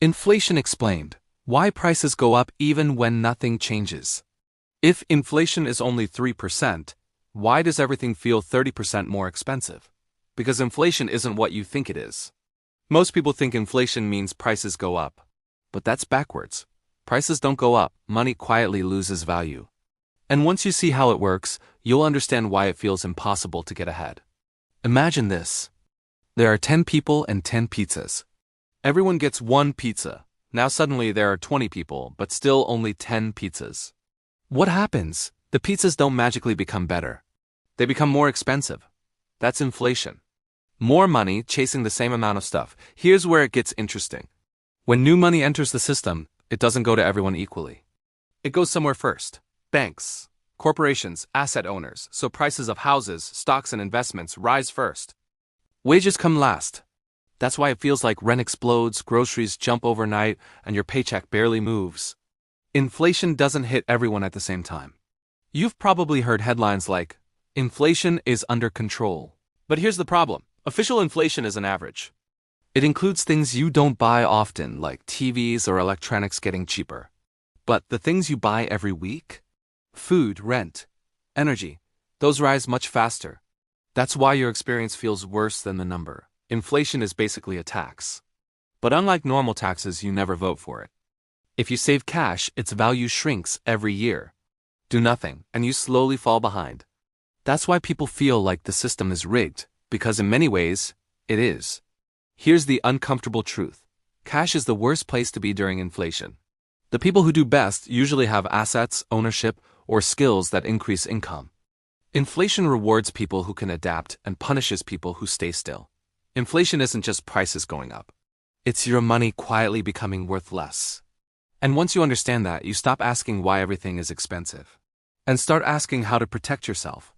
Inflation explained. Why prices go up even when nothing changes. If inflation is only 3%, why does everything feel 30% more expensive? Because inflation isn't what you think it is. Most people think inflation means prices go up. But that's backwards. Prices don't go up, money quietly loses value. And once you see how it works, you'll understand why it feels impossible to get ahead. Imagine this. There are 10 people and 10 pizzas. Everyone gets one pizza. Now suddenly there are 20 people, but still only 10 pizzas. What happens? The pizzas don't magically become better. They become more expensive. That's inflation. More money chasing the same amount of stuff. Here's where it gets interesting. When new money enters the system, it doesn't go to everyone equally. It goes somewhere first. Banks, corporations, asset owners, so prices of houses, stocks and investments rise first. Wages come last. That's why it feels like rent explodes, groceries jump overnight, and your paycheck barely moves. Inflation doesn't hit everyone at the same time. You've probably heard headlines like, "Inflation is under control." But here's the problem. Official inflation is an average. It includes things you don't buy often, like TVs or electronics getting cheaper. But the things you buy every week? Food, rent, energy, those rise much faster. That's why your experience feels worse than the number. Inflation is basically a tax. But unlike normal taxes, you never vote for it. If you save cash, its value shrinks every year. Do nothing, and you slowly fall behind. That's why people feel like the system is rigged, because in many ways, it is. Here's the uncomfortable truth. Cash is the worst place to be during inflation. The people who do best usually have assets, ownership, or skills that increase income. Inflation rewards people who can adapt and punishes people who stay still. Inflation isn't just prices going up. It's your money quietly becoming worth less. And once you understand that, you stop asking why everything is expensive. And start asking how to protect yourself.